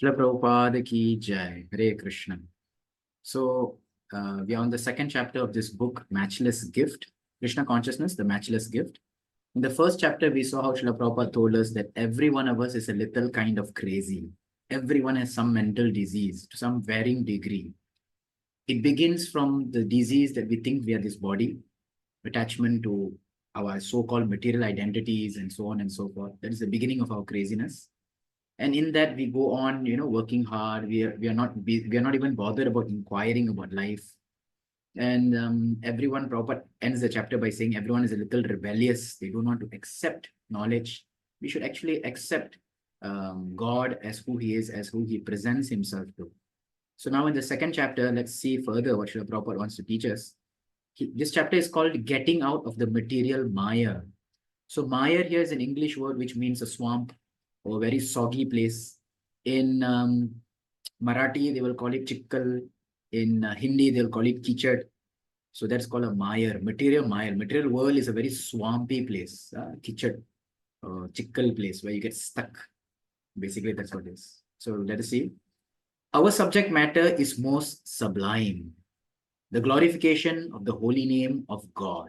Srila Prabhupada ki jai. Hare Krishna. So, we are on the second chapter of this book, Matchless Gift, Krishna Consciousness, the Matchless Gift. In the first chapter, we saw how Srila Prabhupada told us that every one of us is a little kind of crazy. Everyone has some mental disease to some varying degree. It begins from the disease that we think we are this body, attachment to our so-called material identities and so on and so forth. That is the beginning of our craziness. And in that we go on, working hard. We are not even bothered about inquiring about life. And everyone proper ends the chapter by saying everyone is a little rebellious. They don't want to accept knowledge. We should actually accept God as who he is, as who he presents himself to. So now in the second chapter, let's see further what Srila Prabhupada wants to teach us. This chapter is called Getting Out of the Material Mire. So mire here is an English word which means a swamp or a very soggy place. In Marathi, they will call it chikkal. In Hindi, they'll call it kichad. So that's called a mire, material mire. Material world is a very swampy place, kichad, chikkal place where you get stuck. Basically, that's what it is. So let us see. Our subject matter is most sublime, the glorification of the holy name of God.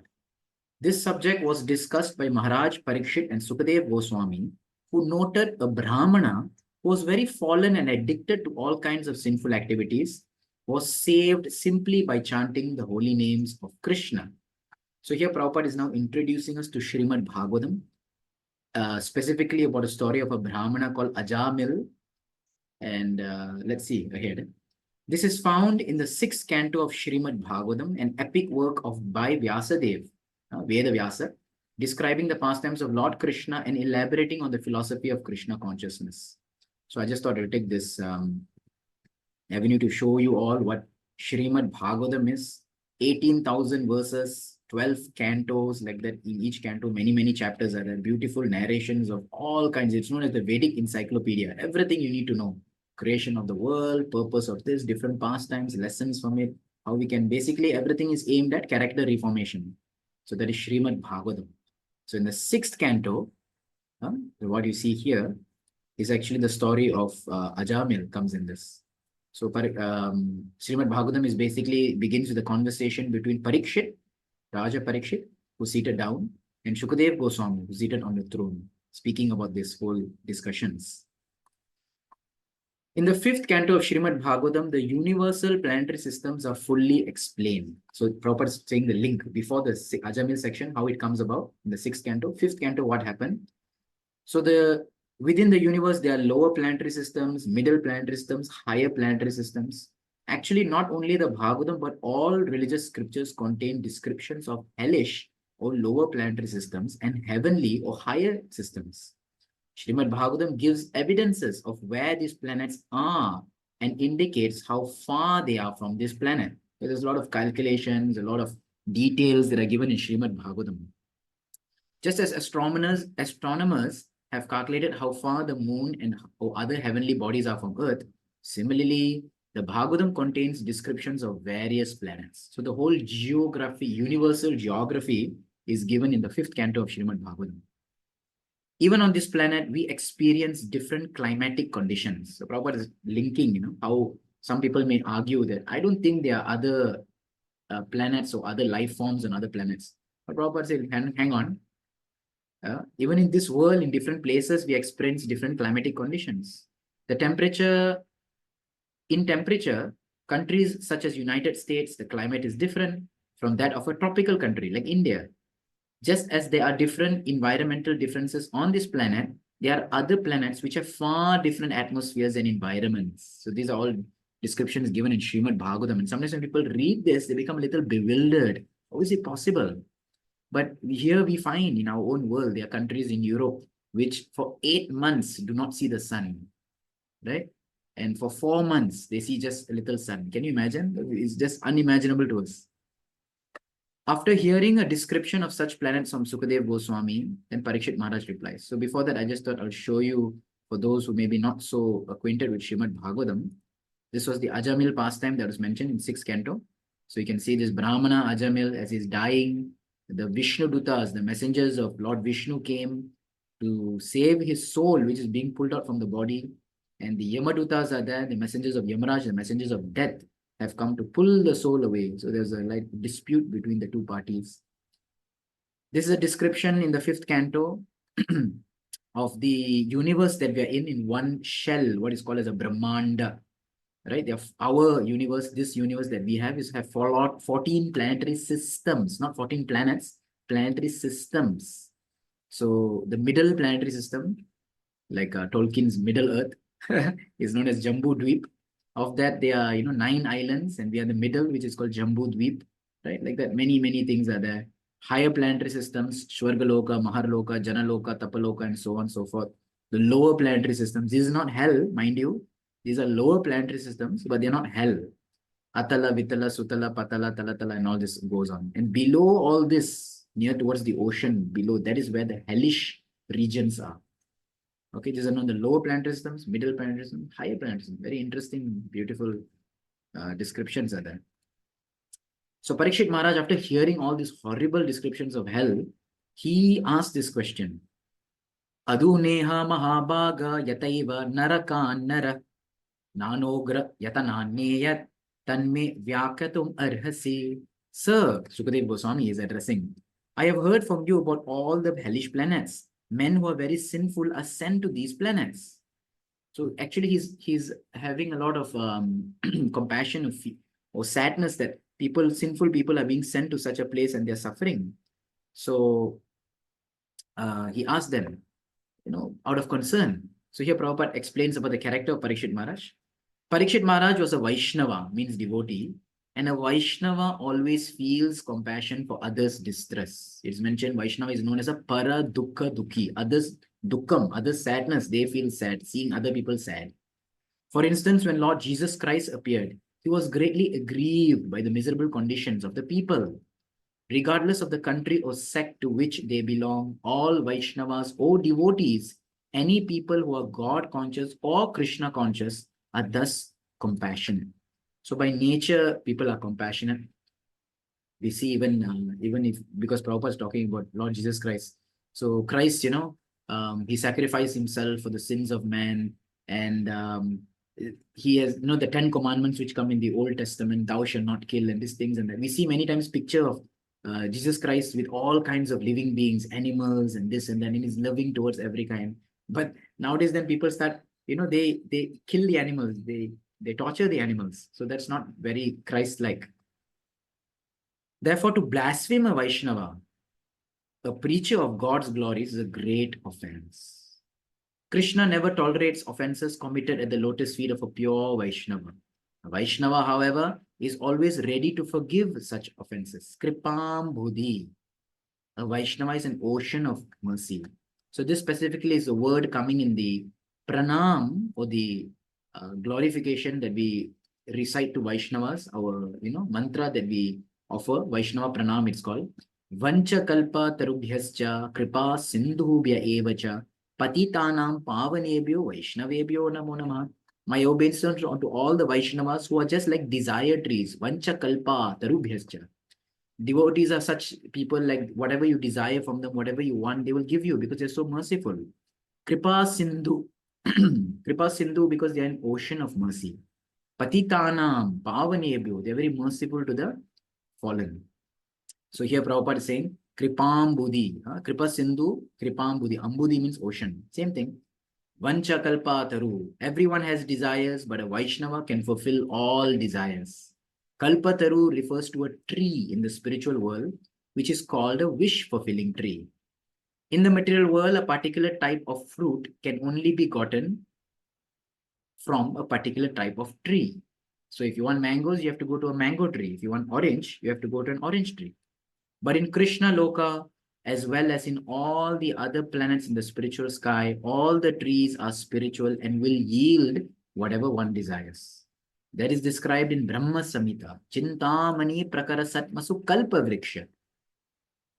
This subject was discussed by Maharaj Parikshit and Sukadev Goswami, who noted a Brahmana who was very fallen and addicted to all kinds of sinful activities, was saved simply by chanting the holy names of Krishna. So here Prabhupada is now introducing us to Srimad Bhagavatam, specifically about a story of a Brahmana called Ajamil. And let's see ahead. This is found in the 6th canto of Srimad Bhagavatam, an epic work by Vyasadev, Veda Vyasa, describing the pastimes of Lord Krishna and elaborating on the philosophy of Krishna consciousness. So I just thought I'll take this avenue to show you all what Srimad Bhagavatam is. 18,000 verses, 12 cantos, like that. In each canto, many chapters are there. Beautiful narrations of all kinds. It's known as the Vedic encyclopedia. Everything you need to know. Creation of the world, purpose of this, different pastimes, lessons from it, how we can basically, everything is aimed at character reformation. So that is Srimad Bhagavatam. So in the 6th canto, what you see here is actually the story of Ajamil comes in this. So Srimad Bhagavatam is basically begins with a conversation between Parikshit, Raja Parikshit, who's seated down, and Shukadev Goswami, who's seated on the throne, speaking about this whole discussions. In the 5th canto of Srimad Bhagavatam, the universal planetary systems are fully explained. So Prabhupada is saying the link before the Ajamil section, how it comes about in the 6th canto. 5th canto, what happened? So within the universe, there are lower planetary systems, middle planetary systems, higher planetary systems. Actually, not only the Bhagavatam, but all religious scriptures contain descriptions of hellish or lower planetary systems and heavenly or higher systems. Srimad Bhagavatam gives evidences of where these planets are and indicates how far they are from this planet. So there's a lot of calculations, a lot of details that are given in Srimad Bhagavatam. Just as astronomers have calculated how far the moon and other heavenly bodies are from Earth, similarly, the Bhagavatam contains descriptions of various planets. So the whole geography, universal geography, is given in the 5th canto of Srimad Bhagavatam. Even on this planet, we experience different climatic conditions. So Prabhupada is linking, how some people may argue that I don't think there are other planets or other life forms on other planets. But Prabhupada said, hang on. Even in this world, in different places, we experience different climatic conditions. In temperature, countries such as United States, the climate is different from that of a tropical country like India. Just as there are different environmental differences on this planet, there are other planets which have far different atmospheres and environments. So these are all descriptions given in Srimad Bhagavatam. And sometimes when people read this, they become a little bewildered. How is it possible? But here we find in our own world, there are countries in Europe which for 8 months do not see the sun, right? And for 4 months, they see just a little sun. Can you imagine? It's just unimaginable to us. After hearing a description of such planets from Sukadev Goswami, then Parikshit Maharaj replies. So before that, I just thought I'll show you, for those who may be not so acquainted with Srimad Bhagavatam, this was the Ajamil pastime that was mentioned in 6th canto. So you can see this Brahmana Ajamil as he's dying. The Vishnu Dutas, the messengers of Lord Vishnu, came to save his soul, which is being pulled out from the body. And the Yamadutas are there, the messengers of Yamaraj, the messengers of death have come to pull the soul away. So there's a like dispute between the two parties. This is a description in the 5th canto of the universe that we are in one shell, what is called as a Brahmanda. Right? Our universe, this universe that we have have 14 planetary systems, not 14 planets, planetary systems. So the middle planetary system, like Tolkien's Middle Earth, is known as Jambu Dweep. Of that, there are 9 islands, and we are the middle, which is called Jambu Dweep. Right? Like that, many things are there. Higher planetary systems, Shwargaloka, Maharloka, Janaloka, Tapaloka, and so on and so forth. The lower planetary systems, this is not hell, mind you. These are lower planetary systems, but they're not hell. Atala, Vitala, Sutala, Patala, Talatala, and all this goes on. And below all this, near towards the ocean below, that is where the hellish regions are. Okay, these are known the lower planetary systems, middle planetary systems, higher planetary systems. Very interesting, beautiful descriptions are there. So Parikshit Maharaj, after hearing all these horrible descriptions of hell, he asked this question. Aduneha mahabhaga yataiva narakannara nanogra yatananyeyat tanme vyakatum arhasi. Sir, Sukadeva Goswami is addressing, I have heard from you about all the hellish planets. Men who are very sinful are sent to these planets. So actually he's having a lot of compassion or sadness that sinful people are being sent to such a place and they're suffering. So he asked them, out of concern. So here Prabhupada explains about the character of Parikshit Maharaj. Parikshit Maharaj was a Vaishnava, means devotee, and a Vaishnava always feels compassion for others' distress. It's mentioned Vaishnava is known as a para dukkha dukhi. Others dukkam, others sadness, they feel sad, seeing other people sad. For instance, when Lord Jesus Christ appeared, he was greatly aggrieved by the miserable conditions of the people. Regardless of the country or sect to which they belong, all Vaishnavas or devotees, any people who are God conscious or Krishna conscious, are thus compassionate. So by nature, people are compassionate. We see even if, because Prabhupada is talking about Lord Jesus Christ. So Christ, he sacrificed himself for the sins of man, and he has, the 10 commandments which come in the Old Testament, thou shalt not kill, and these things and that. We see many times picture of Jesus Christ with all kinds of living beings, animals, and this and that, and he's loving towards every kind. But nowadays, then people start, they kill the animals, they torture the animals. So that's not very Christ-like. Therefore, to blaspheme a Vaishnava, a preacher of God's glories, is a great offense. Krishna never tolerates offenses committed at the lotus feet of a pure Vaishnava. A Vaishnava, however, is always ready to forgive such offenses. Kripam Bodhi. A Vaishnava is an ocean of mercy. So this specifically is a word coming in the pranam, or the glorification that we recite to Vaishnavas, our mantra that we offer, Vaishnava pranam it's called. Vancha kalpa-tarubhyascha kripa sindhubhya evacha patitanam pavanebhyo vaishnavebhyo namo namah. My obeisance to all the Vaishnavas who are just like desire trees. Vancha kalpa-tarubhyascha. Devotees are such people, like whatever you desire from them, whatever you want, they will give you because they're so merciful. Kripa Sindhu. Kripa Sindhu, because they are an ocean of mercy. Patitanam, Pavanebhyo, they're very merciful to the fallen. So here Prabhupada is saying, Kripam Buddhi. Kripa Sindhu, Kripam Buddhi. Ambudhi means ocean. Same thing. Vancha kalpa-taru. Everyone has desires, but a Vaishnava can fulfill all desires. Kalpa-taru refers to a tree in the spiritual world, which is called a wish-fulfilling tree. In the material world, a particular type of fruit can only be gotten from a particular type of tree. So if you want mangoes, you have to go to a mango tree. If you want orange, you have to go to an orange tree. But in Krishna Loka, as well as in all the other planets in the spiritual sky, all the trees are spiritual and will yield whatever one desires. That is described in Brahma Samhita. Chintamani prakara satmasu kalpa vriksha.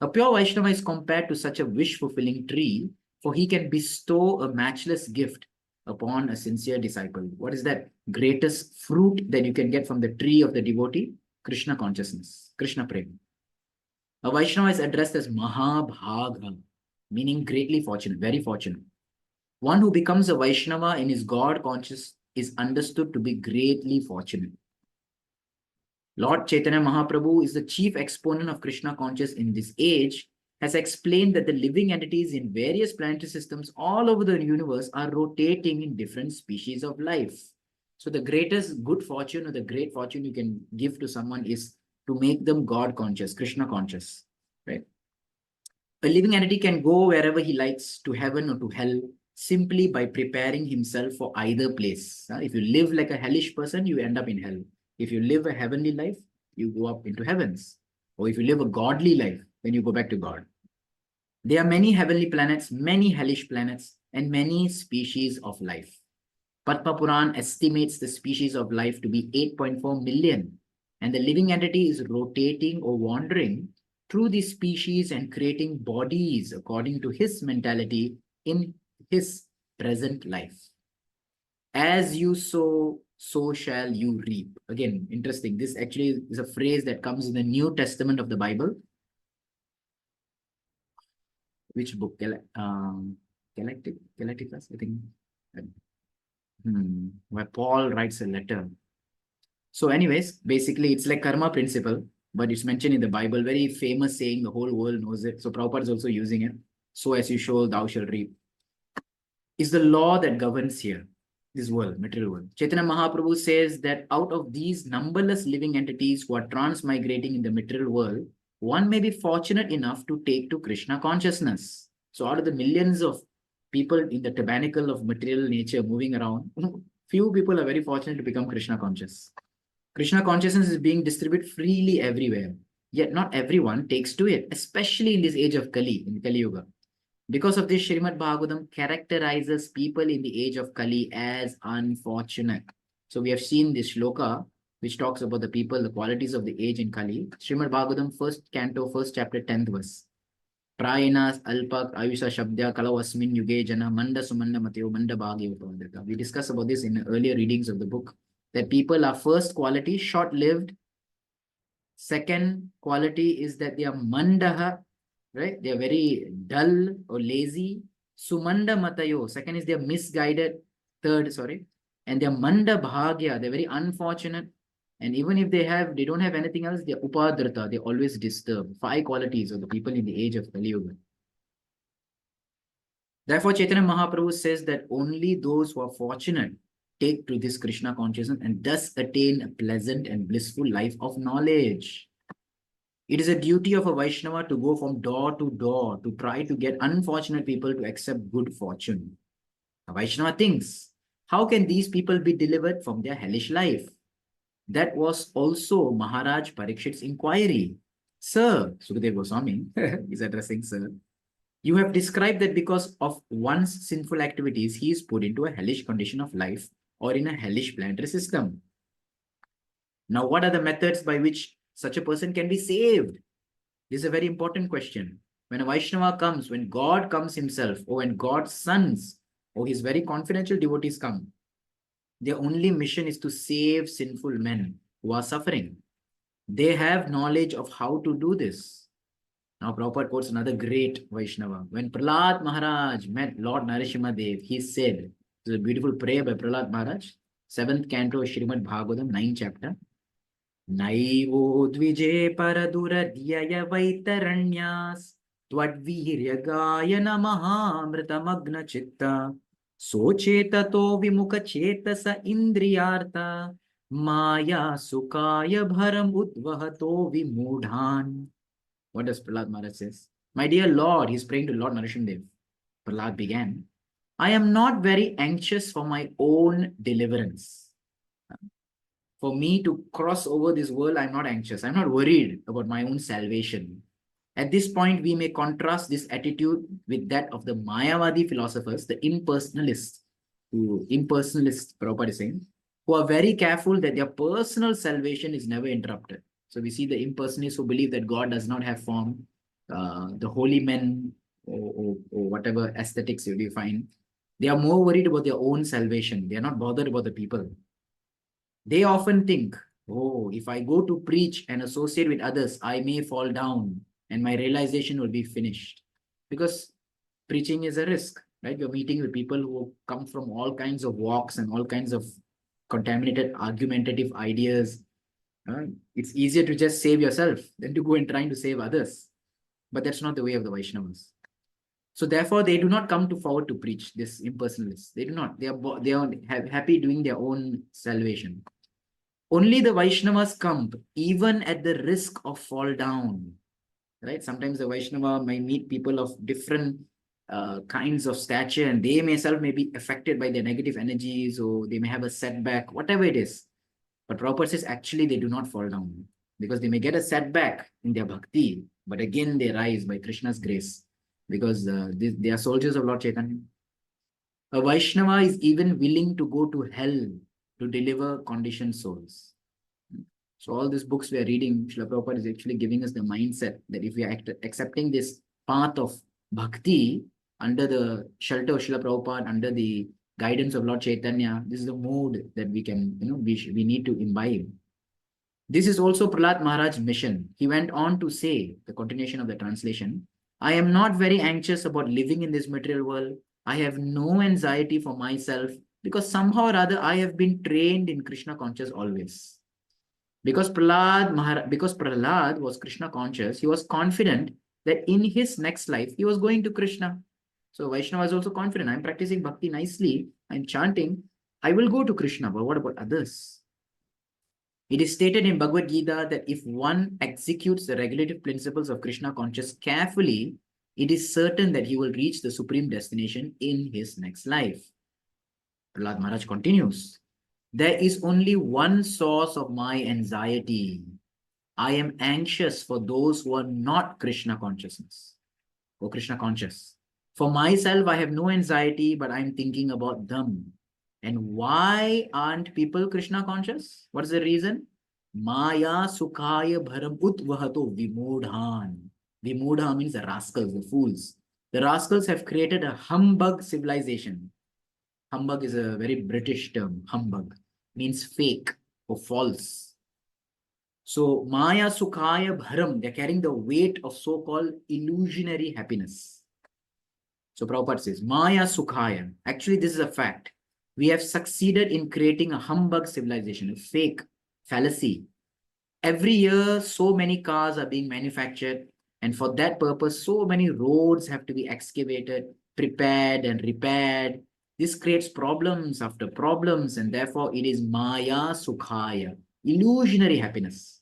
A pure Vaishnava is compared to such a wish-fulfilling tree, for he can bestow a matchless gift upon a sincere disciple. What is that greatest fruit that you can get from the tree of the devotee? Krishna consciousness, Krishna prema. A Vaishnava is addressed as Mahabhaga, meaning greatly fortunate, very fortunate. One who becomes a Vaishnava and is God conscious is understood to be greatly fortunate. Lord Chaitanya Mahaprabhu is the chief exponent of Krishna conscious in this age, has explained that the living entities in various planetary systems all over the universe are rotating in different species of life. So the greatest good fortune or the great fortune you can give to someone is to make them God conscious, Krishna conscious, right? A living entity can go wherever he likes, to heaven or to hell, simply by preparing himself for either place. If you live like a hellish person, you end up in hell. If you live a heavenly life, you go up into heavens. Or if you live a godly life, then you go back to God. There are many heavenly planets, many hellish planets, and many species of life. Padma Puran estimates the species of life to be 8.4 million, and the living entity is rotating or wandering through these species and creating bodies according to his mentality in his present life. As you sow, so shall you reap. Again, interesting. This actually is a phrase that comes in the New Testament of the Bible. Which book? Galacticus, I think. Where Paul writes a letter. So anyways, basically it's like karma principle, but it's mentioned in the Bible, very famous saying, the whole world knows it. So Prabhupada is also using it. So as you sow, thou shalt reap. Is the law that governs here, this world, material world. Chaitanya Mahaprabhu says that out of these numberless living entities who are transmigrating in the material world, one may be fortunate enough to take to Krishna consciousness. So out of the millions of people in the tabernacle of material nature moving around, few people are very fortunate to become Krishna conscious. Krishna consciousness is being distributed freely everywhere, yet not everyone takes to it, especially in this age of Kali, in Kaliyuga. Because of this, Srimad Bhagavatam characterizes people in the age of Kali as unfortunate. So we have seen this shloka, which talks about the people, the qualities of the age in Kali. Srimad Bhagavatam, first canto, first chapter, 10th verse. Prayanas alpak ayusha shabdya kalavasmin yuge jana manda sumanda matyo manda bhagya upadrita. We discussed about this in earlier readings of the book, that people are first quality, short-lived. Second quality is that they are mandaha, right? They are very dull or lazy. Sumanda matayo. Second is they are misguided. Third, sorry. And they are manda bhagya. They're very unfortunate. And even if they don't have anything else, they're upadrita. They always disturb. 5 qualities of the people in the age of Kaliyuga. Therefore, Chaitanya Mahaprabhu says that only those who are fortunate take to this Krishna consciousness and thus attain a pleasant and blissful life of knowledge. It is a duty of a Vaishnava to go from door to door to try to get unfortunate people to accept good fortune. A Vaishnava thinks, how can these people be delivered from their hellish life? That was also Maharaj Parikshit's inquiry. Sir, Sukadeva Goswami is addressing Sir. You have described that because of one's sinful activities, he is put into a hellish condition of life or in a hellish planetary system. Now, what are the methods by which such a person can be saved? This is a very important question. When a Vaishnava comes, when God comes himself, or when God's sons or his very confidential devotees come, their only mission is to save sinful men who are suffering. They have knowledge of how to do this. Now, Prabhupada quotes another great Vaishnava. When Prahlad Maharaj met Lord Narasimha Dev, he said, this is a beautiful prayer by Prahlad Maharaj, 7th canto of Srimad Bhagavatam, 9th chapter. Naivo dvije paraduradyaya vaitaranyas twadvirya gayana mahamritamagna chitta sochetato vimuka chetasa indriyartha maya sukaya bharam udvahato vimudhan. What does Prahlad Maharaj says? My dear Lord, he's praying to Lord Narasimha. Prahlad began, I am not very anxious for my own deliverance. For me to cross over this world, I'm not anxious. I'm not worried about my own salvation. At this point, we may contrast this attitude with that of the Mayavadi philosophers, the impersonalists, Prabhupada is saying, who are very careful that their personal salvation is never interrupted. So we see the impersonalists who believe that God does not have form, the holy men or whatever aesthetics you define. They are more worried about their own salvation. They are not bothered about the people. They often think, oh, if I go to preach and associate with others, I may fall down and my realization will be finished. Because preaching is a risk. right? You're meeting with people who come from all kinds of walks and all kinds of contaminated, argumentative ideas. It's easier to just save yourself than to go and trying to save others. But that's not the way of the Vaishnavas. So therefore, they do not come to forward to preach this impersonalists. They do not. They are happy doing their own salvation. Only the Vaishnavas come, even at the risk of fall down. Right? Sometimes the Vaishnava may meet people of different kinds of stature, and they themselves may be affected by their negative energies, or they may have a setback, whatever it is. But Prabhupada says actually they do not fall down, because they may get a setback in their bhakti, but again they rise by Krishna's grace, because they are soldiers of Lord Chaitanya. A Vaishnava is even willing to go to hell to deliver conditioned souls. So all these books we are reading, Srila Prabhupada is actually giving us the mindset that if we are accepting this path of bhakti under the shelter of Srila Prabhupada, under the guidance of Lord Chaitanya, this is the mood that we can, we need to imbibe. This is also Prahlad Maharaj's mission. He went on to say, the continuation of the translation, I am not very anxious about living in this material world. I have no anxiety for myself, because somehow or other I have been trained in Krishna conscious always. Because Prahlad was Krishna conscious, he was confident that in his next life, he was going to Krishna. So Vaishnava is also confident. I'm practicing bhakti nicely. I'm chanting. I will go to Krishna. But what about others? It is stated in Bhagavad Gita that if one executes the regulative principles of Krishna conscious carefully, it is certain that he will reach the supreme destination in his next life. Prahlad Maharaj continues, there is only one source of my anxiety. I am anxious for those who are not Krishna consciousness or Krishna conscious. For myself, I have no anxiety, but I'm thinking about them. And why aren't people Krishna conscious? What is the reason? Maya sukhaya bharam utvahato vimodhan. Vimodha means the rascals, the fools. The rascals have created a humbug civilization. Humbug is a very British term. Humbug means fake or false. So Maya sukhaya bharam, they're carrying the weight of so-called illusionary happiness. So Prabhupada says, Maya sukhaya. Actually, this is a fact. We have succeeded in creating a humbug civilization, a fake fallacy. Every year, so many cars are being manufactured. And for that purpose, so many roads have to be excavated, prepared and repaired. This creates problems after problems. And therefore, it is Maya sukhaya, illusionary happiness.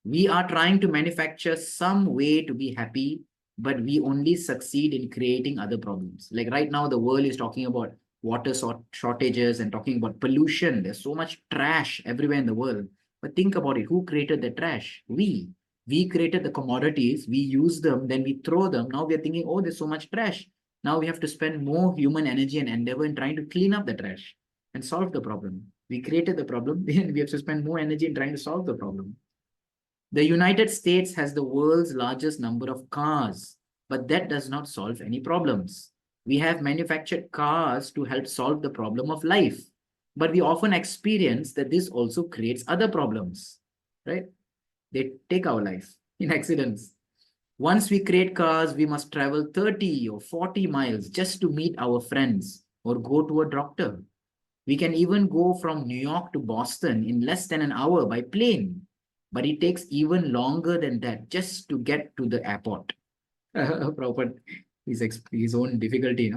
We are trying to manufacture some way to be happy, but we only succeed in creating other problems. Like right now, the world is talking about water shortages and talking about pollution. There's so much trash everywhere in the world. But think about it. Who created the trash? We. We created the commodities. We use them. Then we throw them. Now we're thinking, oh, there's so much trash. Now we have to spend more human energy and endeavor in trying to clean up the trash and solve the problem. We created the problem. Then we have to spend more energy in trying to solve the problem. The United States has the world's largest number of cars, but that does not solve any problems. We have manufactured cars to help solve the problem of life, but we often experience that this also creates other problems, right? They take our life in accidents. Once we create cars, we must travel 30 or 40 miles just to meet our friends or go to a doctor. We can even go from New York to Boston in less than an hour by plane. But it takes even longer than that just to get to the airport. Prabhupada, his own difficulty,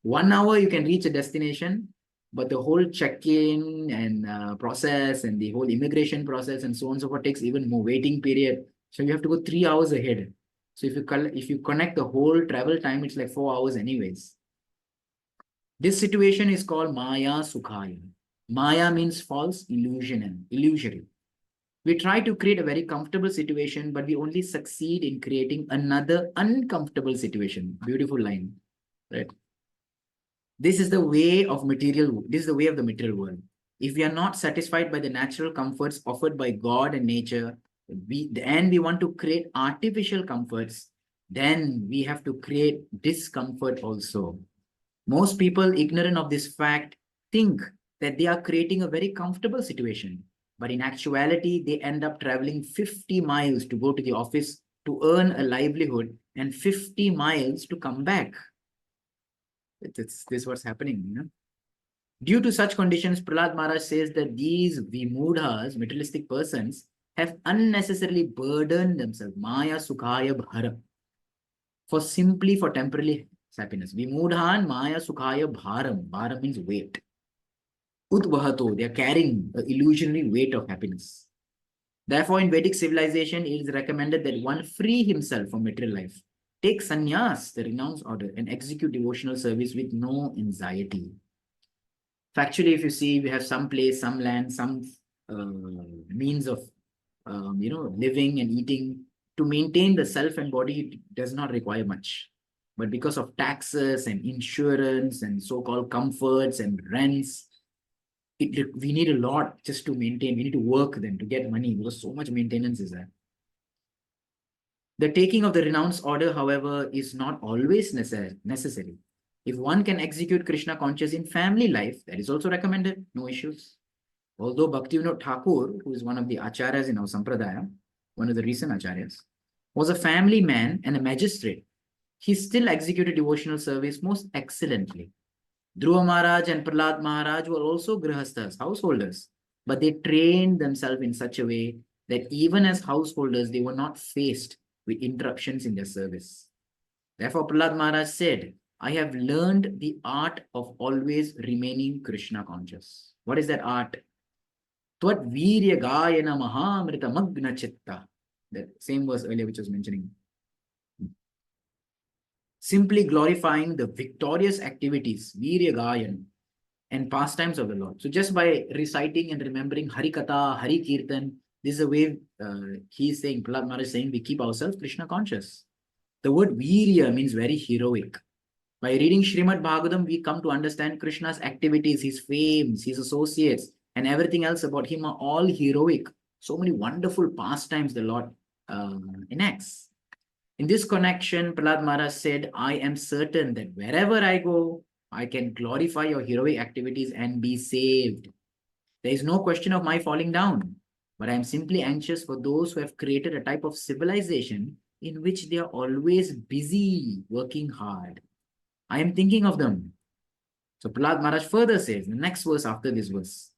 1 hour you can reach a destination, but the whole check-in and process and the whole immigration process and so on and so forth takes even more waiting period. So you have to go 3 hours ahead. So if you connect the whole travel time, it's like 4 hours anyways. This situation is called Maya Sukhaya. Maya means false, illusion and illusory. We try to create a very comfortable situation, but we only succeed in creating another uncomfortable situation. Beautiful line, right? This is the way of the material world. If we are not satisfied by the natural comforts offered by God and nature, and we want to create artificial comforts, then we have to create discomfort also. Most people ignorant of this fact think that they are creating a very comfortable situation. But in actuality, they end up traveling 50 miles to go to the office to earn a livelihood and 50 miles to come back. This what's happening, you know. Due to such conditions, Prahlad Maharaj says that these vimudhas, materialistic persons, have unnecessarily burdened themselves, maya sukhaya bharam, for temporary happiness. Vimudhan maya sukhaya bharam. Bharam means weight. Udvahato, they are carrying the illusionary weight of happiness. Therefore, in Vedic civilization, it is recommended that one free himself from material life, take sannyas, the renounced order, and execute devotional service with no anxiety. Factually, if you see, we have some place, some land, some means of living and eating. To maintain the self and body, it does not require much. But because of taxes and insurance and so-called comforts and rents, we need a lot just to maintain. We need to work then to get money because so much maintenance is there. The taking of the renounced order, however, is not always necessary. If one can execute Krishna conscious in family life, that is also recommended, no issues. Although Bhaktivinoda Thakur, who is one of the acharyas in our sampradaya, one of the recent acharyas, was a family man and a magistrate, he still executed devotional service most excellently. Dhruva Maharaj and Prahlad Maharaj were also grihasthas, householders, but they trained themselves in such a way that even as householders, they were not faced with interruptions in their service. Therefore, Prahlad Maharaj said, I have learned the art of always remaining Krishna conscious. What is that art? Tvat virya gayana mahamrita magna chitta. That same verse earlier which I was mentioning. Simply glorifying the victorious activities, virya gayan, and pastimes of the Lord. So just by reciting and remembering Hari Katha, Hari Kirtan, this is a way he is saying, Prahlad Maharaj is saying, we keep ourselves Krishna conscious. The word virya means very heroic. By reading Srimad Bhagavatam, we come to understand Krishna's activities, his fames, his associates, and everything else about him are all heroic. So many wonderful pastimes the Lord enacts. In this connection, Prahlad Maharaj said, I am certain that wherever I go, I can glorify your heroic activities and be saved. There is no question of my falling down, but I am simply anxious for those who have created a type of civilization in which they are always busy working hard. I am thinking of them. So Prahlad Maharaj further says, the next verse after this verse,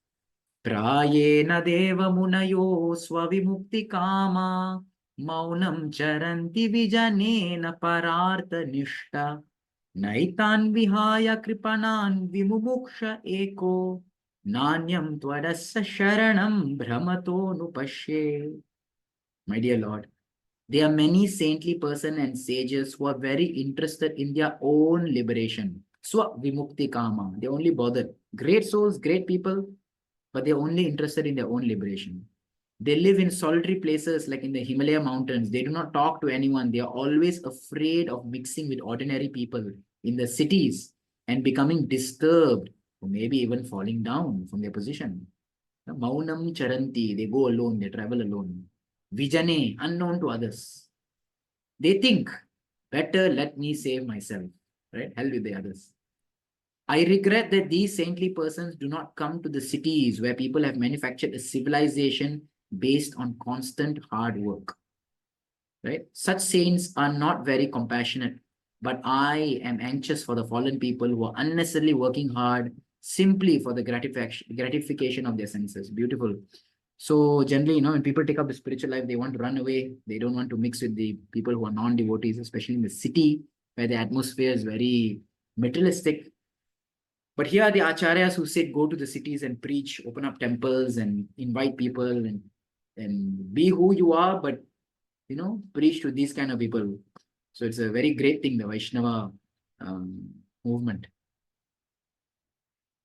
Prayena deva munayo svavimukti kama maunam charanti vijanena parartha nishta naitan vihaya kripanan vimumuksha eko nanyam twadassa sharanam brahmato nupashye. My dear Lord, there are many saintly persons and sages who are very interested in their own liberation. Swa vimukti kama. They only bother. Great souls, great people, but they're only interested in their own liberation. They live in solitary places like in the Himalaya mountains. They do not talk to anyone. They are always afraid of mixing with ordinary people in the cities and becoming disturbed or maybe even falling down from their position. Maunam charanti, they go alone, they travel alone. Vijane, unknown to others. They think, better let me save myself, right? Hell with the others. I regret that these saintly persons do not come to the cities where people have manufactured a civilization based on constant hard work, right? Such saints are not very compassionate, but I am anxious for the fallen people who are unnecessarily working hard simply for the gratification of their senses. Beautiful. So generally, when people take up the spiritual life, they want to run away. They don't want to mix with the people who are non-devotees, especially in the city where the atmosphere is very materialistic. But here are the acharyas who said, go to the cities and preach, open up temples and invite people and be who you are, but, preach to these kind of people. So it's a very great thing, the Vaishnava movement.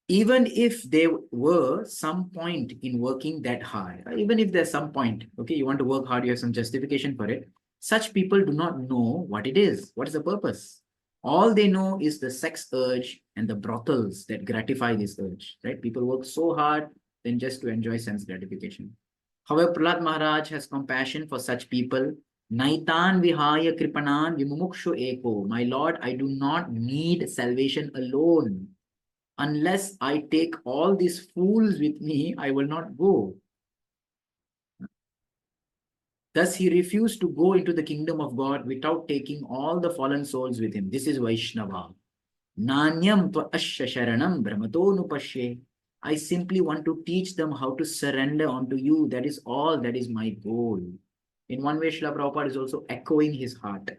Even if there were some point in working that hard, even if there's some point, okay, you want to work hard, you have some justification for it, such people do not know what it is. What is the purpose? All they know is the sex urge and the brothels that gratify this urge, right? People work so hard than just to enjoy sense gratification. However, Prahlad Maharaj has compassion for such people. Naitan vihaya kripanan vimumukshu eko. My Lord, I do not need salvation alone. Unless I take all these fools with me, I will not go. Thus, he refused to go into the kingdom of God without taking all the fallen souls with him. This is Vaishnava. Nanyam tva asya sharanam brahmato nupashye. I simply want to teach them how to surrender onto you. That is all. That is my goal. In one way, Srila Prabhupada is also echoing his heart,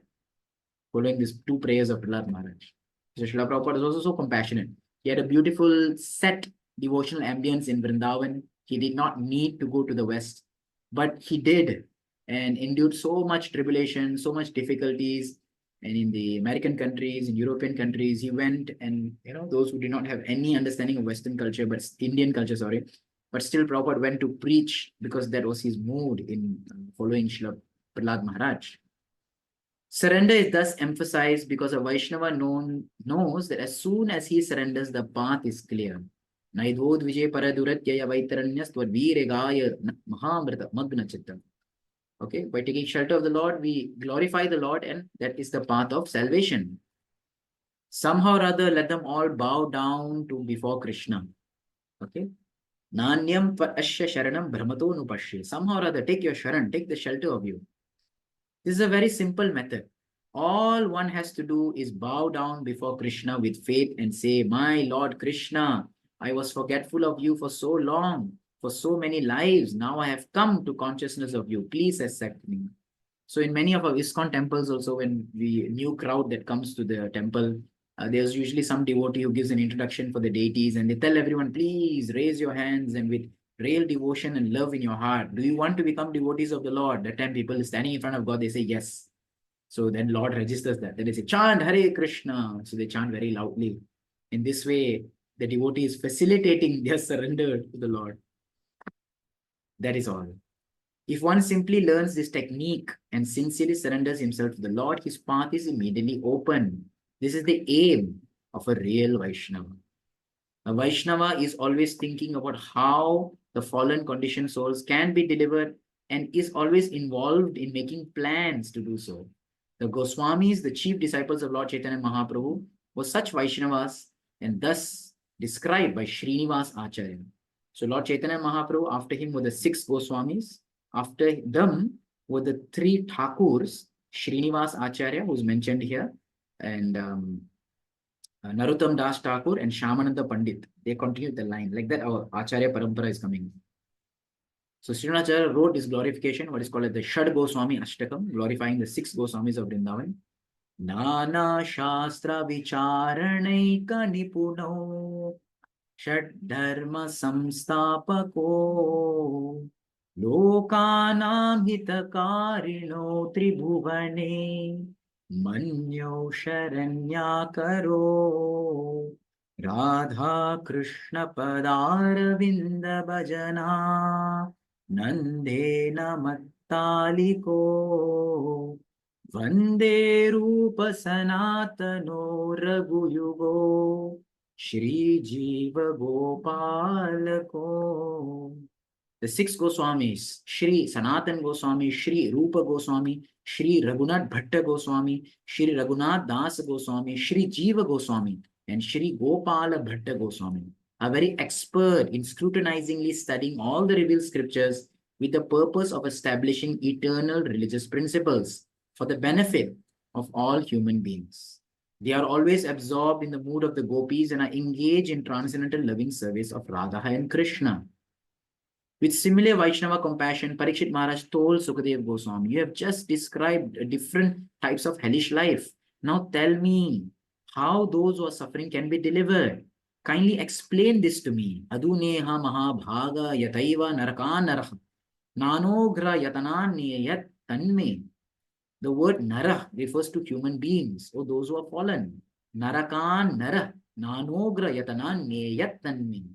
following these two prayers of Prahlad Maharaj. So Srila Prabhupada is also so compassionate. He had a beautiful set devotional ambience in Vrindavan. He did not need to go to the West, but he did and endured so much tribulation, so much difficulties. And in the American countries, in European countries, he went and, those who did not have any understanding of Western culture, but Indian culture, sorry, but still Prabhupada went to preach because that was his mood in following Srila Prahlad Maharaj. Surrender is thus emphasized because a Vaishnava knows that as soon as he surrenders, the path is clear. Naidvod vijay paraduratya vaitaranyastvad mahamrita magna chitta. Okay, by taking shelter of the Lord, we glorify the Lord, and that is the path of salvation. Somehow or other, let them all bow down to before Krishna. Okay. Nanyam asya sharanam brahmato nupashye. Somehow or other, take your sharan, take the shelter of you. This is a very simple method. All one has to do is bow down before Krishna with faith and say, my Lord Krishna, I was forgetful of you for so long, for so many lives. Now I have come to consciousness of you. Please accept me. So in many of our ISKCON temples also, when the new crowd that comes to the temple, there's usually some devotee who gives an introduction for the deities, and they tell everyone, please raise your hands and with real devotion and love in your heart, do you want to become devotees of the Lord? That time people standing in front of God, they say yes. So then Lord registers that. Then they say, chant Hare Krishna. So they chant very loudly. In this way, the devotee is facilitating their surrender to the Lord. That is all. If one simply learns this technique and sincerely surrenders himself to the Lord, his path is immediately open. This is the aim of a real Vaishnava. A Vaishnava is always thinking about how the fallen conditioned souls can be delivered and is always involved in making plans to do so. The Goswamis, the chief disciples of Lord Chaitanya Mahaprabhu, were such Vaishnavas and thus described by Srinivas Acharya. So Lord Chaitanya Mahaprabhu, after him were the 6 Goswamis. After them were the 3 Thakurs, Srinivas Acharya, who's mentioned here, and Narottam Das Thakur and Shyamananda Pandit. They continued the line. Like that, our Acharya Parampara is coming. So Srinacharya wrote this glorification, what is called as the Shad Goswami Ashtakam, glorifying the 6 Goswamis of Vrindavan. Nana Shastra Vicharanaika Nipuno Shad Dharma Samstapako Lokanam Hitakarino Tribhuvane Manyo Sharanyakaro Radha Krishna Padaravinda Bhajana Nandena Mattaliko Vande Rupa Sanatano Raghuyugo Shri Jiva Gopalako. The 6 Goswamis, Shri Sanatan Goswami, Shri Rupa Goswami, Shri Raghunath Bhatta Goswami, Shri Raghunath Das Goswami, Shri Jiva Goswami, and Shri Gopala Bhatta Goswami are very expert in scrutinizingly studying all the revealed scriptures with the purpose of establishing eternal religious principles for the benefit of all human beings. They are always absorbed in the mood of the gopis and are engaged in transcendental loving service of Radha and Krishna. With similar Vaishnava compassion, Parikshit Maharaj told Sukadev Goswami, you have just described different types of hellish life. Now tell me how those who are suffering can be delivered. Kindly explain this to me. Aduneha mahabhaga yataiva narakan narah. Nanogra yatanan niyat tanme. The word narah refers to human beings or those who are fallen. Narakan narah. Nanogra yatanan niyat tanme.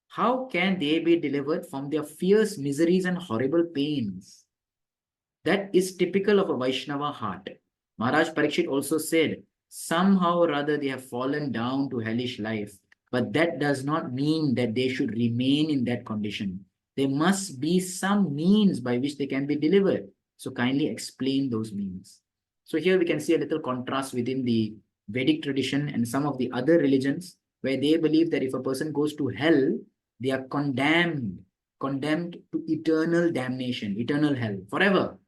How can they be delivered from their fierce miseries and horrible pains? That is typical of a Vaishnava heart. Maharaj Parikshit also said, somehow or other they have fallen down to hellish life, but that does not mean that they should remain in that condition. There must be some means by which they can be delivered. So kindly explain those means. So here we can see a little contrast within the Vedic tradition and some of the other religions where they believe that if a person goes to hell, they are condemned to eternal damnation, eternal hell, forever.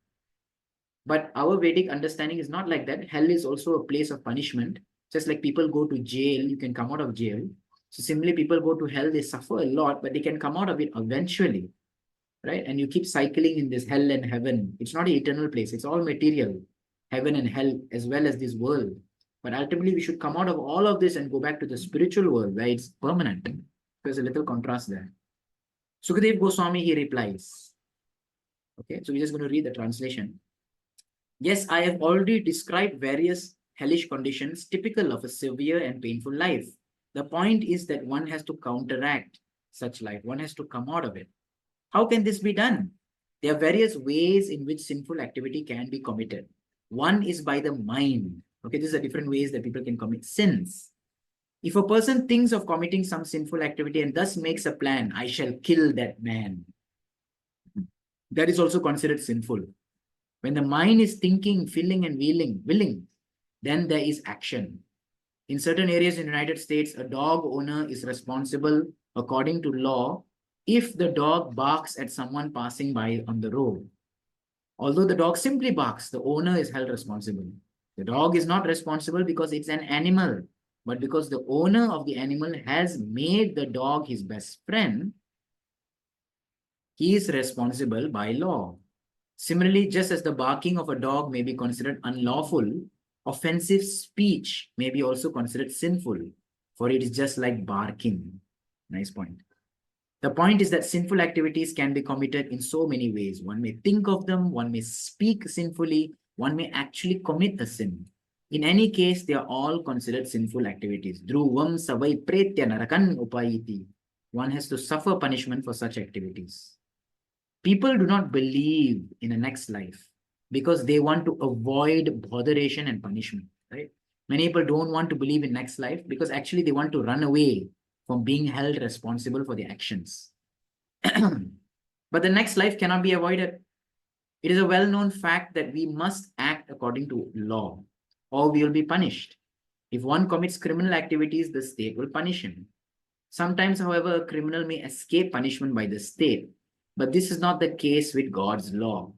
But our Vedic understanding is not like that. Hell is also a place of punishment. Just like people go to jail, you can come out of jail. So similarly, people go to hell, they suffer a lot, but they can come out of it eventually, right? And you keep cycling in this hell and heaven. It's not an eternal place. It's all material, heaven and hell, as well as this world. But ultimately, we should come out of all of this and go back to the spiritual world where it's permanent. There's a little contrast there. Sukadev Goswami, he replies. Okay, so we're just going to read the translation. Yes, I have already described various hellish conditions typical of a severe and painful life. The point is that one has to counteract such life. One has to come out of it. How can this be done? There are various ways in which sinful activity can be committed. One is by the mind. Okay, these are different ways that people can commit sins. If a person thinks of committing some sinful activity and thus makes a plan, I shall kill that man, that is also considered sinful. When the mind is thinking, feeling, and willing, then there is action. In certain areas in the United States, a dog owner is responsible according to law if the dog barks at someone passing by on the road. Although the dog simply barks, the owner is held responsible. The dog is not responsible because it's an animal, but because the owner of the animal has made the dog his best friend, he is responsible by law. Similarly, just as the barking of a dog may be considered unlawful, offensive speech may be also considered sinful, for it is just like barking. Nice point. The point is that sinful activities can be committed in so many ways. One may think of them, one may speak sinfully, one may actually commit a sin. In any case, they are all considered sinful activities. Dhruvam savai pretya narakan upayiti. One has to suffer punishment for such activities. People do not believe in a next life because they want to avoid botheration and punishment, right? Many people don't want to believe in next life because actually they want to run away from being held responsible for their actions. But the next life cannot be avoided. It is a well-known fact that we must act according to law or we will be punished. If one commits criminal activities, the state will punish him. Sometimes, however, a criminal may escape punishment by the state, but this is not the case with God's law.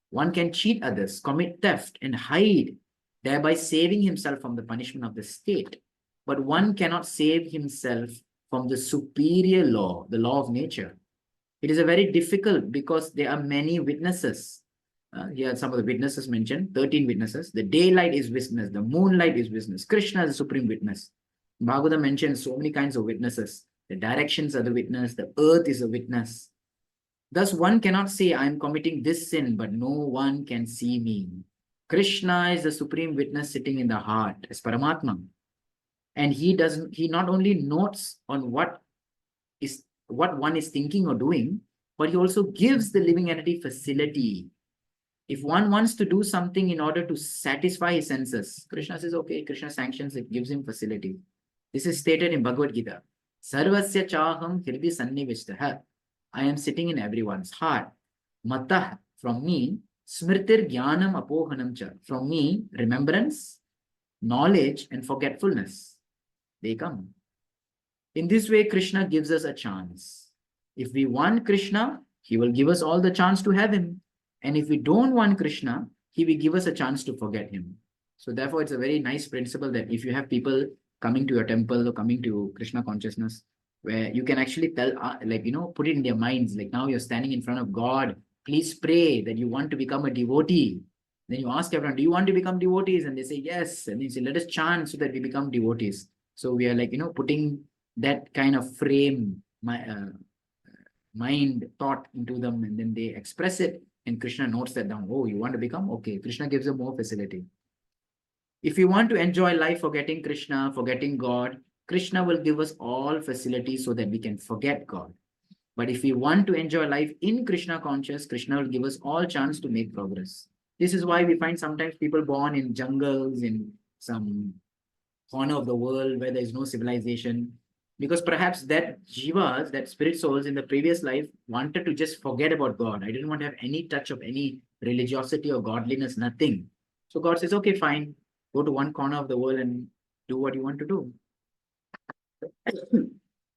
One can cheat others, commit theft, and hide, thereby saving himself from the punishment of the state. But one cannot save himself from the superior law, the law of nature. It is a very difficult because there are many witnesses. Here are some of the witnesses mentioned, 13 witnesses. The daylight is witness, the moonlight is witness. Krishna is the supreme witness. Bhagavatam mentions so many kinds of witnesses. The directions are the witness, the earth is a witness. Thus, one cannot say, I am committing this sin, but no one can see me. Krishna is the supreme witness sitting in the heart as Paramatma. And he not only notes on what one is thinking or doing, but he also gives the living entity facility. If one wants to do something in order to satisfy his senses, Krishna says, okay, Krishna sanctions it, gives him facility. This is stated in Bhagavad Gita. Sarvasya chaham hirdi sannivishtaha. I am sitting in everyone's heart. Matah, from me, smritir jnanam apohanam cha. From me, remembrance, knowledge, and forgetfulness. They come. In this way, Krishna gives us a chance. If we want Krishna, he will give us all the chance to have him. And if we don't want Krishna, he will give us a chance to forget him. So therefore, it's a very nice principle that if you have people coming to your temple or coming to Krishna consciousness, where you can actually tell, put it in their minds, like now you're standing in front of God, please pray that you want to become a devotee. Then you ask everyone, do you want to become devotees? And they say, yes. And they say, let us chant so that we become devotees. So we are putting that kind of frame, mind, thought into them, and then they express it. And Krishna notes that down. Oh, you want to become? Okay. Krishna gives them more facility. If you want to enjoy life forgetting Krishna, forgetting God, Krishna will give us all facilities so that we can forget God. But if we want to enjoy life in Krishna conscious, Krishna will give us all chance to make progress. This is why we find sometimes people born in jungles, in some corner of the world where there is no civilization, because perhaps that jivas, that spirit souls in the previous life wanted to just forget about God. I didn't want to have any touch of any religiosity or godliness, nothing. So God says, okay, fine, go to one corner of the world and do what you want to do.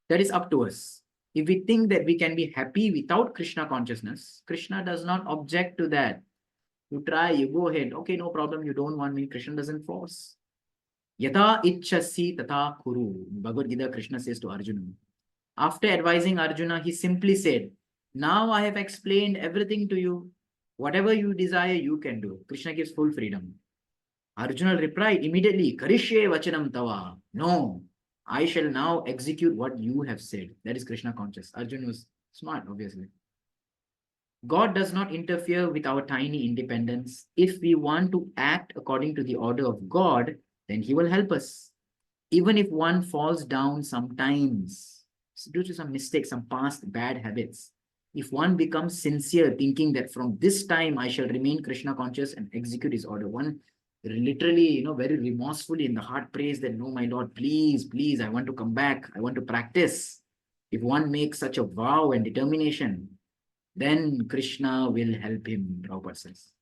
That is up to us. If we think that we can be happy without Krishna consciousness, Krishna does not object to that. You try, you go ahead. Okay, no problem. You don't want me. Krishna doesn't force. Yata ichchasi tata kuru. Bhagavad Gita, Krishna says to Arjuna. After advising Arjuna, he simply said, now I have explained everything to you. Whatever you desire, you can do. Krishna gives full freedom. Arjuna replied immediately, Karishye vachanam tava. No, I shall now execute what you have said. That is Krishna conscious. Arjuna was smart, obviously. God does not interfere with our tiny independence. If we want to act according to the order of God, then he will help us. Even if one falls down sometimes due to some mistakes, some past bad habits, if one becomes sincere, thinking that from this time I shall remain Krishna conscious and execute his order, one literally, very remorsefully in the heart prays that, no, my Lord, please, please, I want to come back. I want to practice. If one makes such a vow and determination, then Krishna will help him, Prabhupada says.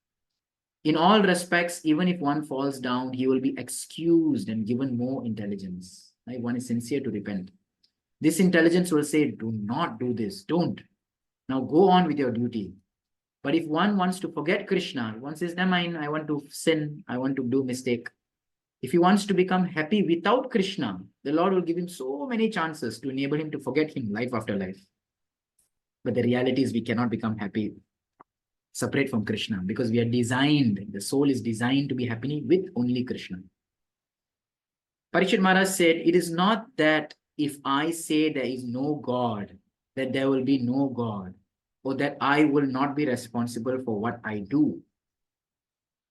In all respects, even if one falls down, he will be excused and given more intelligence. Right? One is sincere to repent. This intelligence will say, do not do this, don't. Now go on with your duty. But if one wants to forget Krishna, one says, never mind, I want to sin, I want to do mistake. If he wants to become happy without Krishna, the Lord will give him so many chances to enable him to forget him life after life. But the reality is we cannot become happy separate from Krishna because we are designed, the soul is designed to be happy with only Krishna. Parikshit Maharaj said, it is not that if I say there is no God, that there will be no God, or that I will not be responsible for what I do.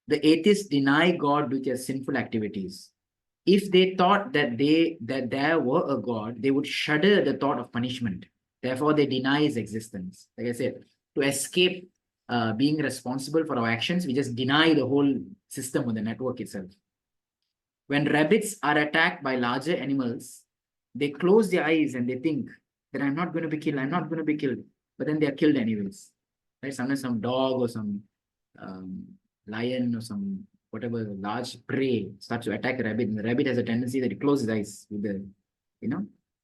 The atheists deny God with their sinful activities. If they thought that there were a God, they would shudder at the thought of punishment. Therefore, they deny his existence. Like I said, to escape being responsible for our actions, we just deny the whole system or the network itself. When rabbits are attacked by larger animals, they close their eyes and they think that I'm not going to be killed, I'm not going to be killed. But then they are killed anyways. Right? Sometimes some dog or some lion or some whatever large prey starts to attack a rabbit, and the rabbit has a tendency that it closes his eyes with the,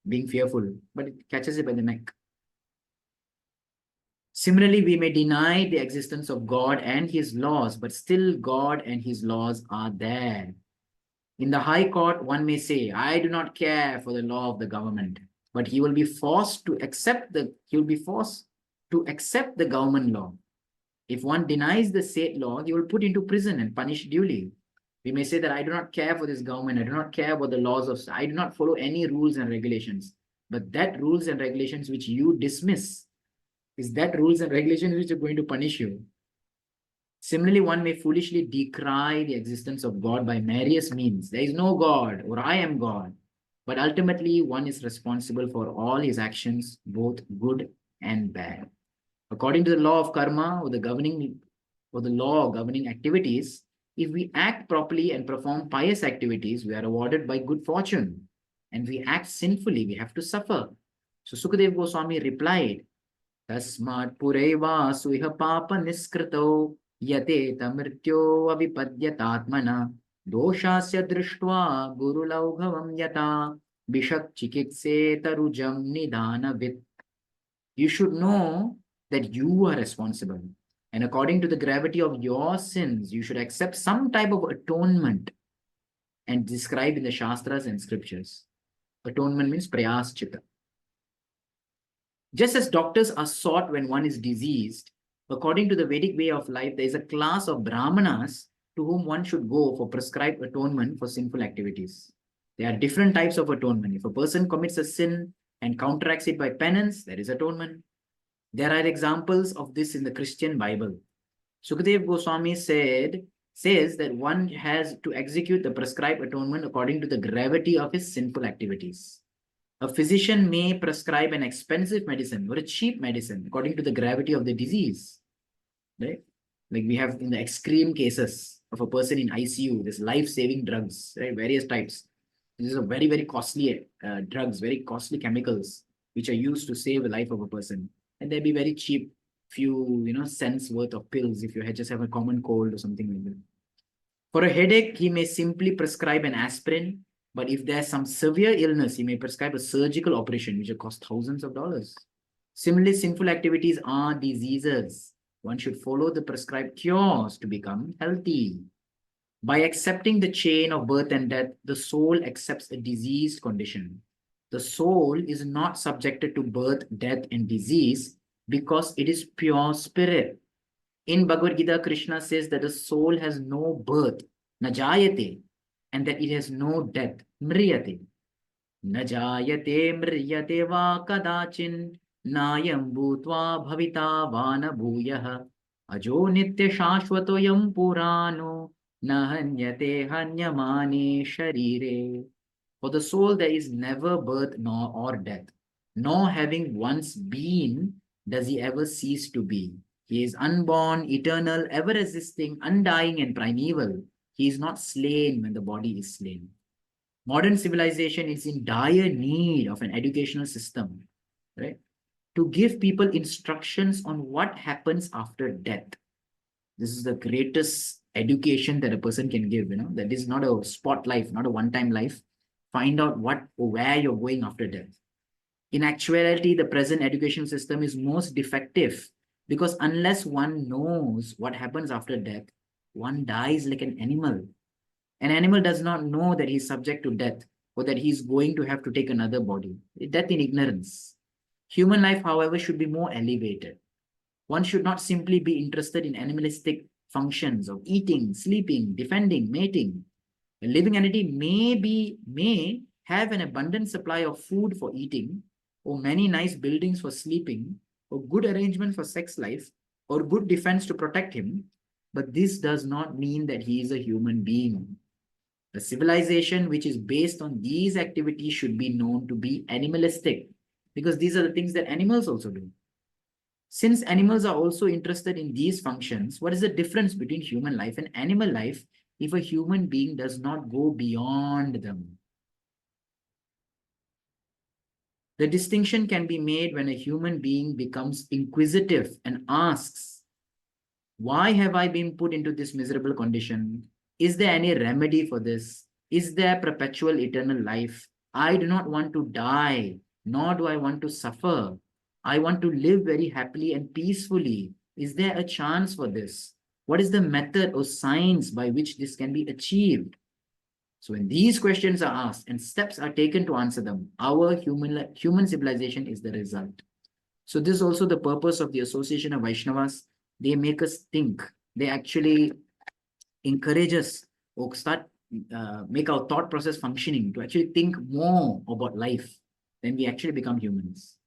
being fearful, but it catches it by the neck. Similarly, we may deny the existence of God and his laws, but still God and his laws are there. In the high court, one may say, I do not care for the law of the government, but he will be forced to accept the government law. If one denies the state law, he will put into prison and punished duly. We may say that I do not care for this government, I do not care about the laws of, I do not follow any rules and regulations. But that rules and regulations which you dismiss, is that rules and regulations which are going to punish you. Similarly, one may foolishly decry the existence of God by various means. There is no God, or I am God. But ultimately, one is responsible for all his actions, both good and bad. According to the law of karma, or the law governing activities, if we act properly and perform pious activities, we are rewarded by good fortune. And we act sinfully, we have to suffer. So Sukadeva Goswami replied, Tasmat pureva suiha papa niskrito yate tamrityo avipadyatatmana doshasya drishtva guru laughavam yata bishak chikitse tarujam nidhanavit. You should know that you are responsible. And according to the gravity of your sins, you should accept some type of atonement and described in the Shastras and scriptures. Atonement means prayaschita. Just as doctors are sought when one is diseased, according to the Vedic way of life, there is a class of Brahmanas to whom one should go for prescribed atonement for sinful activities. There are different types of atonement. If a person commits a sin and counteracts it by penance, there is atonement. There are examples of this in the Christian Bible. Sukadeva Goswami says that one has to execute the prescribed atonement according to the gravity of his sinful activities. A physician may prescribe an expensive medicine or a cheap medicine according to the gravity of the disease. Right? Like we have in the extreme cases of a person in ICU, there's life-saving drugs, right? Various types. These are very, very costly drugs, very costly chemicals, which are used to save the life of a person. And they'd be very cheap, few, cents worth of pills if you just have a common cold or something like that. For a headache, he may simply prescribe an aspirin. But if there's some severe illness, he may prescribe a surgical operation, which will cost thousands of dollars. Similarly, sinful activities are diseases. One should follow the prescribed cures to become healthy. By accepting the chain of birth and death, the soul accepts a diseased condition. The soul is not subjected to birth, death, and disease because it is pure spirit. In Bhagavad Gita, Krishna says that the soul has no birth, najayate, and that it has no death, mriyate. Najayate mriyate va kadachin nayam bhutva bhavita vana bhuyah ajo nitya shashvato yam purano nahanyate hanyamane sharire. For the soul there is never birth nor or death, nor having once been does he ever cease to be. He is unborn, eternal, ever existing, undying, and primeval. He is not slain when the body is slain. Modern civilization is in dire need of an educational system, right? To give people instructions on what happens after death. This is the greatest education that a person can give, that is not a spot life, not a one-time life. Find out what or where you're going after death. In actuality, the present education system is most defective because unless one knows what happens after death, one dies like an animal. An animal does not know that he's subject to death or that he's going to have to take another body. Death in ignorance. Human life, however, should be more elevated. One should not simply be interested in animalistic functions of eating, sleeping, defending, mating. A living entity may have an abundant supply of food for eating, or many nice buildings for sleeping, or good arrangement for sex life, or good defense to protect him, but this does not mean that he is a human being. A civilization which is based on these activities should be known to be animalistic, because these are the things that animals also do. Since animals are also interested in these functions, what is the difference between human life and animal life if a human being does not go beyond them? The distinction can be made when a human being becomes inquisitive and asks, why have I been put into this miserable condition? Is there any remedy for this? Is there perpetual eternal life? I do not want to die, nor do I want to suffer. I want to live very happily and peacefully. Is there a chance for this? What is the method or science by which this can be achieved? So when these questions are asked and steps are taken to answer them, our human civilization is the result. So this is also the purpose of the Association of Vaishnavas. They make us think. They actually encourage us or make our thought process functioning to actually think more about life. Then we actually become humans.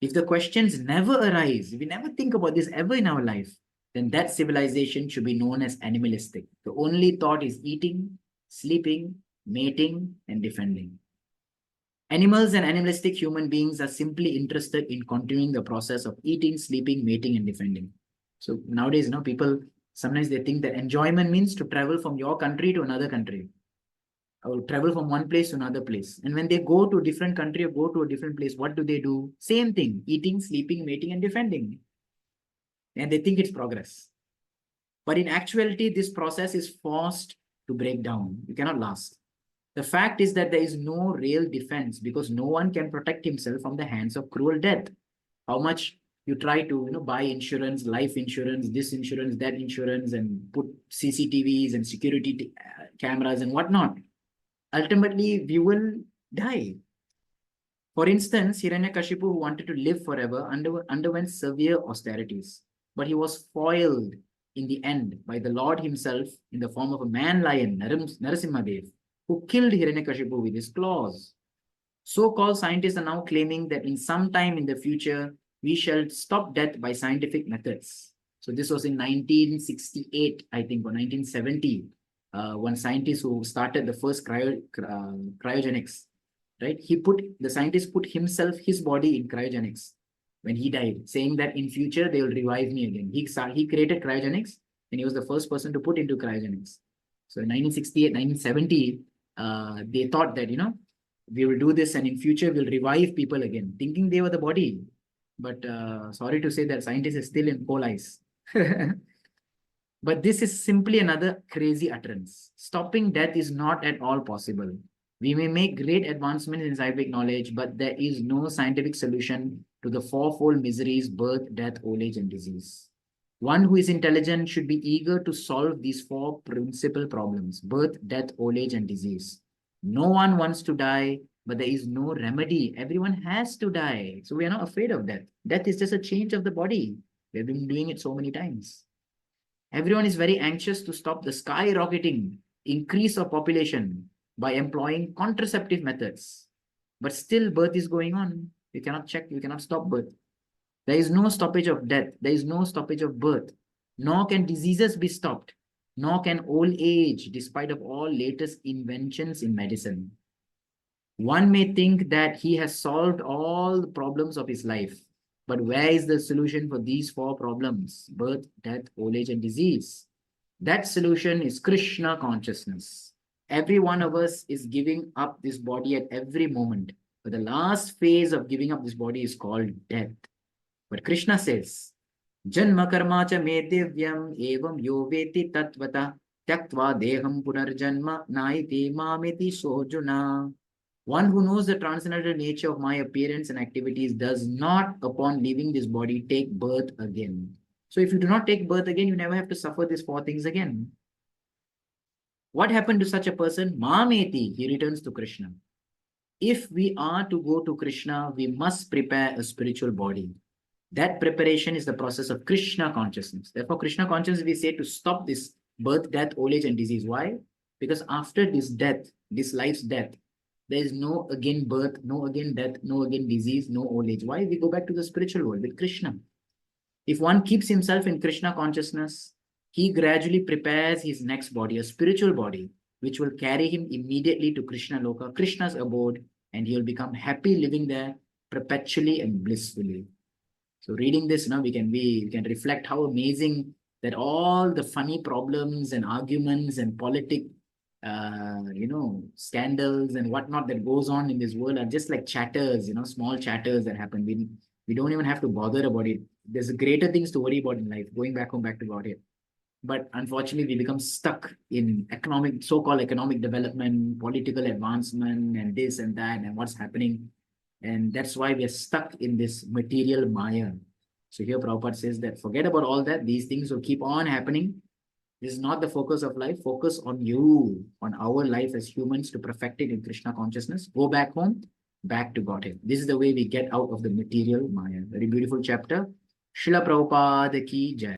If the questions never arise, if we never think about this ever in our life, then that civilization should be known as animalistic. The only thought is eating, sleeping, mating, and defending. Animals and animalistic human beings are simply interested in continuing the process of eating, sleeping, mating, and defending. So nowadays, people sometimes they think that enjoyment means to travel from your country to another country, or travel from one place to another place. And when they go to a different country or go to a different place, what do? Same thing, eating, sleeping, mating, and defending. And they think it's progress. But in actuality, this process is forced to break down. You cannot last. The fact is that there is no real defense because no one can protect himself from the hands of cruel death. How much you try to buy insurance, life insurance, this insurance, that insurance, and put CCTVs and security cameras and whatnot. Ultimately, we will die. For instance, Hiranyakashipu, who wanted to live forever, underwent severe austerities, but he was foiled in the end by the Lord himself in the form of a man-lion, Narasimhadev, who killed Hiranyakashipu with his claws. So-called scientists are now claiming that in some time in the future, we shall stop death by scientific methods. So this was in 1968, I think, or 1970. One scientist who started the first cryogenics, right? The scientist put his body in cryogenics when he died, saying that in future they will revive me again. He created cryogenics, and he was the first person to put into cryogenics. So in 1968, 1970, they thought that we will do this, and in future we'll revive people again, thinking they were the body. But sorry to say that scientist is still in coal ice. But this is simply another crazy utterance. Stopping death is not at all possible. We may make great advancements in scientific knowledge, but there is no scientific solution to the fourfold miseries: birth, death, old age, and disease. One who is intelligent should be eager to solve these four principal problems: birth, death, old age, and disease. No one wants to die, but there is no remedy. Everyone has to die. So we are not afraid of death. Death is just a change of the body. We have been doing it so many times. Everyone is very anxious to stop the skyrocketing increase of population by employing contraceptive methods. But still, birth is going on. You cannot check, you cannot stop birth. There is no stoppage of death. There is no stoppage of birth. Nor can diseases be stopped. Nor can old age, despite of all latest inventions in medicine. One may think that he has solved all the problems of his life. But where is the solution for these four problems? Birth, death, old age, and disease. That solution is Krishna consciousness. Every one of us is giving up this body at every moment. But the last phase of giving up this body is called death. But Krishna says, Janma karma cha me divyam evam yo veti tatvata tyaktva deham punarjanma naiti mameti sojuna. One who knows the transcendental nature of my appearance and activities does not, upon leaving this body, take birth again. So if you do not take birth again, you never have to suffer these four things again. What happened to such a person? Mameti, he returns to Krishna. If we are to go to Krishna, we must prepare a spiritual body. That preparation is the process of Krishna consciousness. Therefore, Krishna consciousness, we say to stop this birth, death, old age, and disease. Why? Because after this death, this life's death, there is no again birth, no again death, no again disease, no old age. Why? We go back to the spiritual world with Krishna. If one keeps himself in Krishna consciousness, he gradually prepares his next body, a spiritual body, which will carry him immediately to Krishna Loka, Krishna's abode, and he will become happy living there perpetually and blissfully. So reading this, we can reflect how amazing that all the funny problems and arguments and scandals and whatnot that goes on in this world are just like chatters, small chatters that happen. We don't even have to bother about it. There's greater things to worry about in life, going back home, back to about it. But unfortunately, we become stuck in so-called economic development, political advancement, and this and that, and what's happening. And that's why we are stuck in this material maya. So here Prabhupada says that forget about all that. These things will keep on happening. This is not the focus of life. Focus on you, on our life as humans to perfect it in Krishna consciousness. Go back home, back to Godhead. This is the way we get out of the material maya. Very beautiful chapter. Srila Prabhupada ki jai.